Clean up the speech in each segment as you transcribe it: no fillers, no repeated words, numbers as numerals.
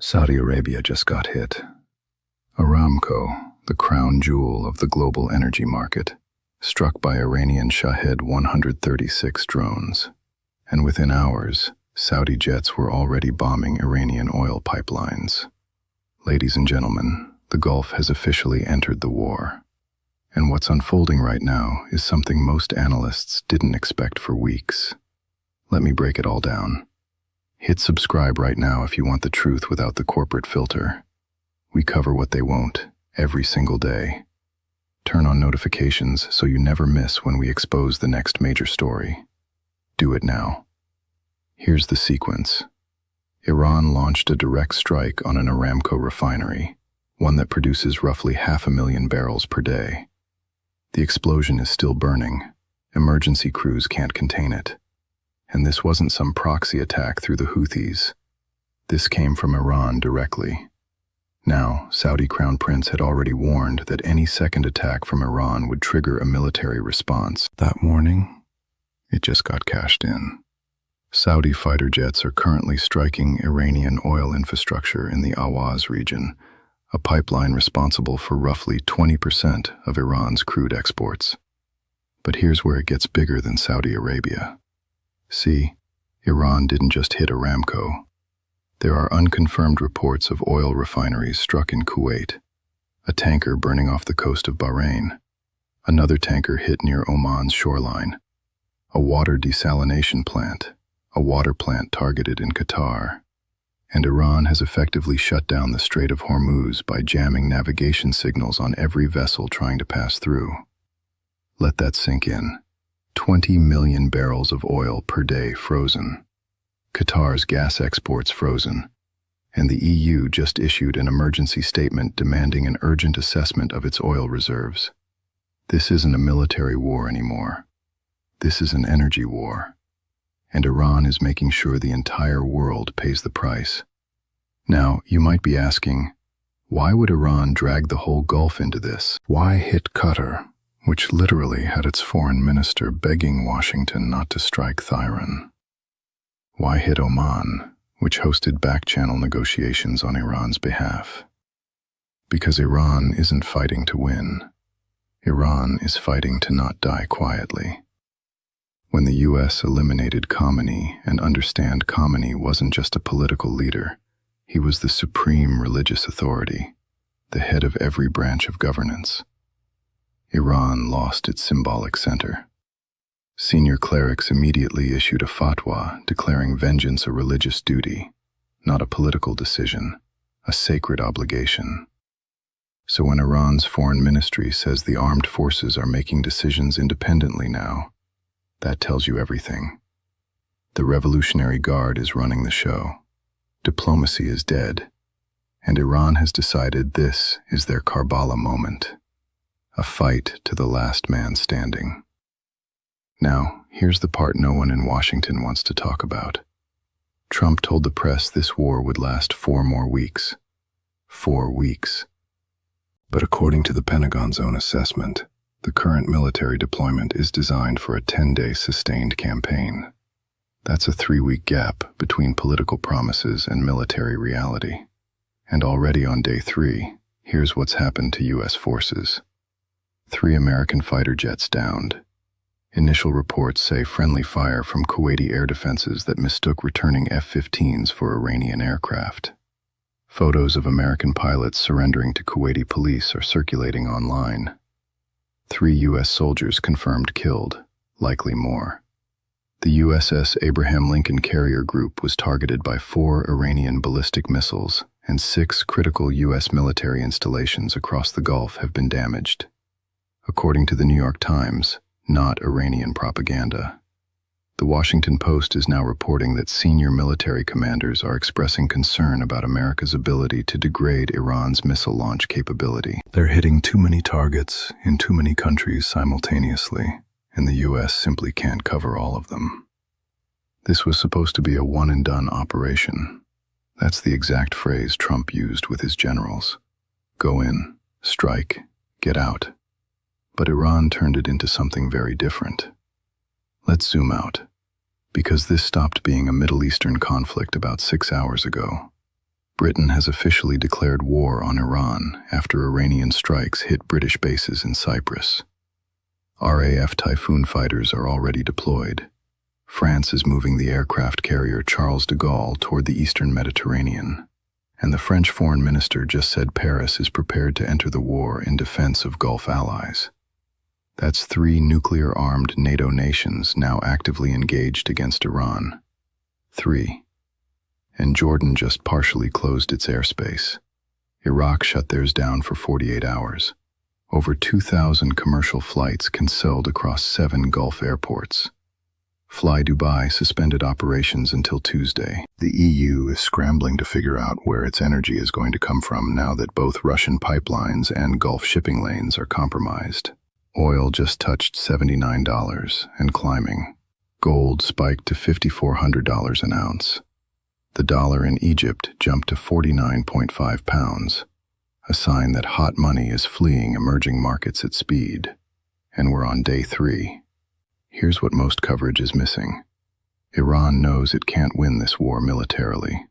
Saudi Arabia just got hit. Aramco, the crown jewel of the global energy market, struck by Iranian Shahed 136 drones. And within hours, Saudi jets were already bombing Iranian oil pipelines. Ladies and gentlemen, the Gulf has officially entered the war. And what's unfolding right now is something most analysts didn't expect for weeks. Let me break it all down. Hit subscribe right now if you want the truth without the corporate filter. We cover what they won't, every single day. Turn on notifications so you never miss when we expose the next major story. Do it now. Here's the sequence. Iran launched a direct strike on an Aramco refinery, one that produces roughly 500,000 barrels per day. The explosion is still burning. Emergency crews can't contain it. And this wasn't some proxy attack through the Houthis. This came from Iran directly. Now, Saudi Crown Prince had already warned that any second attack from Iran would trigger a military response. That morning, it just got cashed in. Saudi fighter jets are currently striking Iranian oil infrastructure in the Awaz region, a pipeline responsible for roughly 20% of Iran's crude exports. But here's where it gets bigger than Saudi Arabia. See, Iran didn't just hit Aramco. There are unconfirmed reports of oil refineries struck in Kuwait, a tanker burning off the coast of Bahrain, another tanker hit near Oman's shoreline, a water desalination plant, a water plant targeted in Qatar, and Iran has effectively shut down the Strait of Hormuz by jamming navigation signals on every vessel trying to pass through. Let that sink in. 20 million barrels of oil per day frozen. Qatar's gas exports frozen. And the EU just issued an emergency statement demanding an urgent assessment of its oil reserves. This isn't a military war anymore. This is an energy war. And Iran is making sure the entire world pays the price. Now, you might be asking, why would Iran drag the whole Gulf into this? Why hit Qatar, which literally had its foreign minister begging Washington not to strike Tehran? Why hit Oman, which hosted back-channel negotiations on Iran's behalf? Because Iran isn't fighting to win. Iran is fighting to not die quietly. When the U.S. eliminated Khamenei, and understand Khamenei wasn't just a political leader, he was the supreme religious authority, the head of every branch of governance. Iran lost its symbolic center. Senior clerics immediately issued a fatwa declaring vengeance a religious duty, not a political decision, a sacred obligation. So when Iran's foreign ministry says the armed forces are making decisions independently now, that tells you everything. The Revolutionary Guard is running the show. Diplomacy is dead, and Iran has decided this is their Karbala moment. A fight to the last man standing. Now, here's the part no one in Washington wants to talk about. Trump told the press this war would last 4 more weeks. 4 weeks. But according to the Pentagon's own assessment, the current military deployment is designed for a 10-day sustained campaign. That's a 3-week gap between political promises and military reality. And already on day 3, here's what's happened to U.S. forces. 3 American fighter jets downed. Initial reports say friendly fire from Kuwaiti air defenses that mistook returning F-15s for Iranian aircraft. Photos of American pilots surrendering to Kuwaiti police are circulating online. 3 U.S. soldiers confirmed killed, likely more. The USS Abraham Lincoln Carrier Group was targeted by 4 Iranian ballistic missiles, and 6 critical U.S. military installations across the Gulf have been damaged. According to the New York Times, not Iranian propaganda. The Washington Post is now reporting that senior military commanders are expressing concern about America's ability to degrade Iran's missile launch capability. They're hitting too many targets in too many countries simultaneously, and the U.S. simply can't cover all of them. This was supposed to be a one-and-done operation. That's the exact phrase Trump used with his generals. Go in, strike, get out. But Iran turned it into something very different. Let's zoom out, because this stopped being a Middle Eastern conflict about 6 hours ago. Britain has officially declared war on Iran after Iranian strikes hit British bases in Cyprus. RAF Typhoon fighters are already deployed. France is moving the aircraft carrier Charles de Gaulle toward the eastern Mediterranean. And the French foreign minister just said Paris is prepared to enter the war in defense of Gulf allies. That's 3 nuclear-armed NATO nations now actively engaged against Iran. 3. And Jordan just partially closed its airspace. Iraq shut theirs down for 48 hours. Over 2,000 commercial flights canceled across 7 Gulf airports. Fly Dubai suspended operations until Tuesday. The EU is scrambling to figure out where its energy is going to come from now that both Russian pipelines and Gulf shipping lanes are compromised. Oil just touched $79 and climbing. Gold spiked to $5,400 an ounce. The dollar in Egypt jumped to 49.5 pounds, a sign that hot money is fleeing emerging markets at speed. And we're on day 3. Here's what most coverage is missing. Iran knows it can't win this war militarily.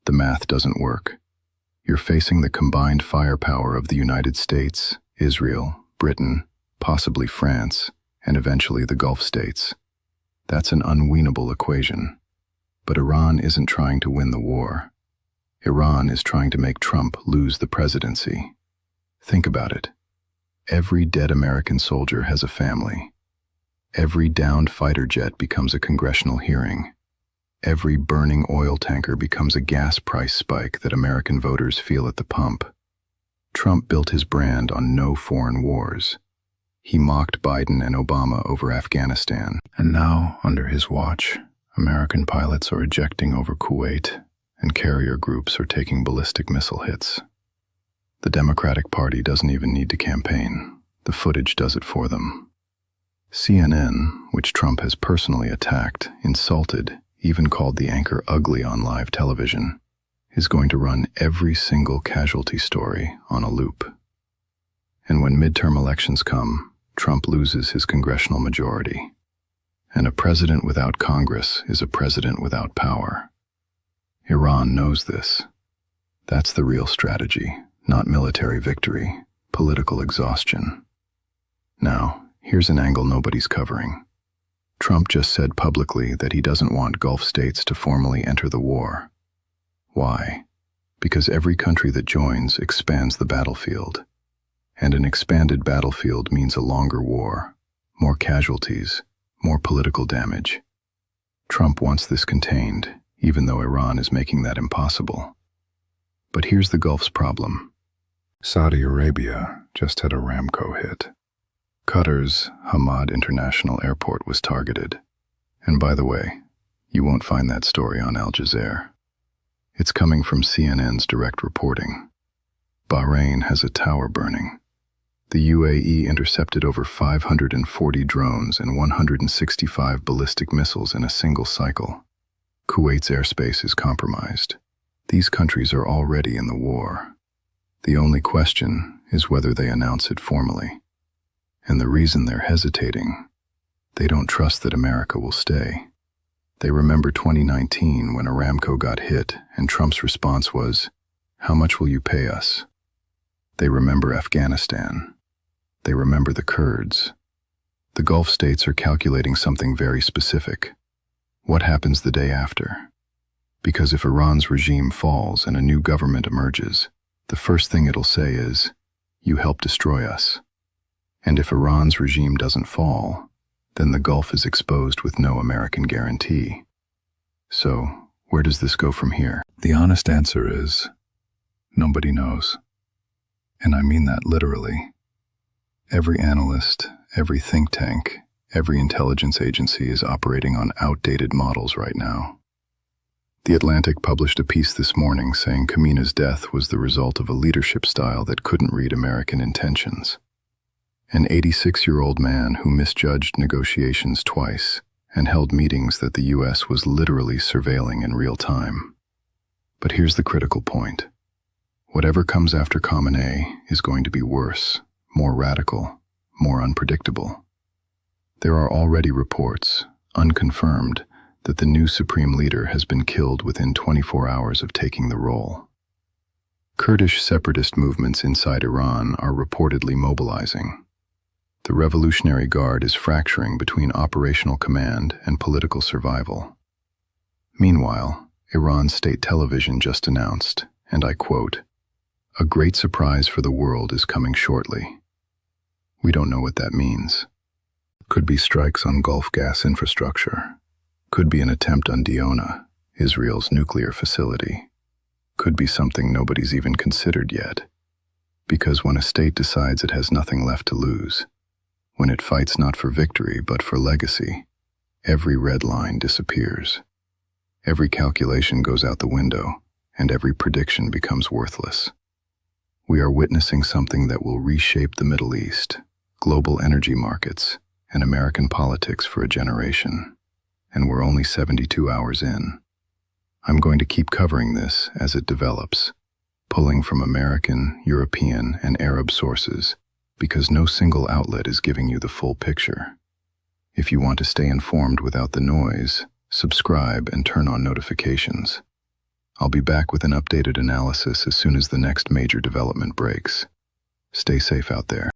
The math doesn't work. You're facing the combined firepower of the United States, Israel, Britain, possibly France, and eventually the Gulf states. That's an unwinnable equation. But Iran isn't trying to win the war. Iran is trying to make Trump lose the presidency. Think about it. Every dead American soldier has a family. Every downed fighter jet becomes a congressional hearing. Every burning oil tanker becomes a gas price spike that American voters feel at the pump. Trump built his brand on no foreign wars. He mocked Biden and Obama over Afghanistan. And now, under his watch, American pilots are ejecting over Kuwait, and carrier groups are taking ballistic missile hits. The Democratic Party doesn't even need to campaign. The footage does it for them. CNN, which Trump has personally attacked, insulted, even called the anchor ugly on live television, is going to run every single casualty story on a loop. And when midterm elections come, Trump loses his congressional majority. And a president without Congress is a president without power. Iran knows this. That's the real strategy, not military victory, political exhaustion. Now, here's an angle nobody's covering. Trump just said publicly that he doesn't want Gulf states to formally enter the war. Why? Because every country that joins expands the battlefield. And an expanded battlefield means a longer war, more casualties, more political damage. Trump wants this contained, even though Iran is making that impossible. But here's the Gulf's problem. Saudi Arabia just had Aramco hit. Qatar's Hamad International Airport was targeted. And by the way, you won't find that story on Al Jazeera. It's coming from CNN's direct reporting. Bahrain has a tower burning. The UAE intercepted over 540 drones and 165 ballistic missiles in a single cycle. Kuwait's airspace is compromised. These countries are already in the war. The only question is whether they announce it formally. And the reason they're hesitating, they don't trust that America will stay. They remember 2019 when Aramco got hit and Trump's response was, "How much will you pay us?" They remember Afghanistan. They remember the Kurds. The Gulf states are calculating something very specific. What happens the day after? Because if Iran's regime falls and a new government emerges, the first thing it'll say is, "You helped destroy us." And if Iran's regime doesn't fall, then the Gulf is exposed with no American guarantee. So, where does this go from here? The honest answer is, nobody knows. And I mean that literally. Every analyst, every think tank, every intelligence agency is operating on outdated models right now. The Atlantic published a piece this morning saying Khamenei's death was the result of a leadership style that couldn't read American intentions. An 86-year-old man who misjudged negotiations twice and held meetings that the U.S. was literally surveilling in real time. But here's the critical point. Whatever comes after Khamenei is going to be worse, more radical, more unpredictable. There are already reports, unconfirmed, that the new supreme leader has been killed within 24 hours of taking the role. Kurdish separatist movements inside Iran are reportedly mobilizing. The Revolutionary Guard is fracturing between operational command and political survival. Meanwhile, Iran's state television just announced, and I quote, "A great surprise for the world is coming shortly." We don't know what that means. Could be strikes on Gulf gas infrastructure. Could be an attempt on Diona, Israel's nuclear facility. Could be something nobody's even considered yet. Because when a state decides it has nothing left to lose, when it fights not for victory but for legacy, every red line disappears. Every calculation goes out the window, and every prediction becomes worthless. We are witnessing something that will reshape the Middle East, global energy markets, and American politics for a generation. And we're only 72 hours in. I'm going to keep covering this as it develops, pulling from American, European, and Arab sources, because no single outlet is giving you the full picture. If you want to stay informed without the noise, subscribe and turn on notifications. I'll be back with an updated analysis as soon as the next major development breaks. Stay safe out there.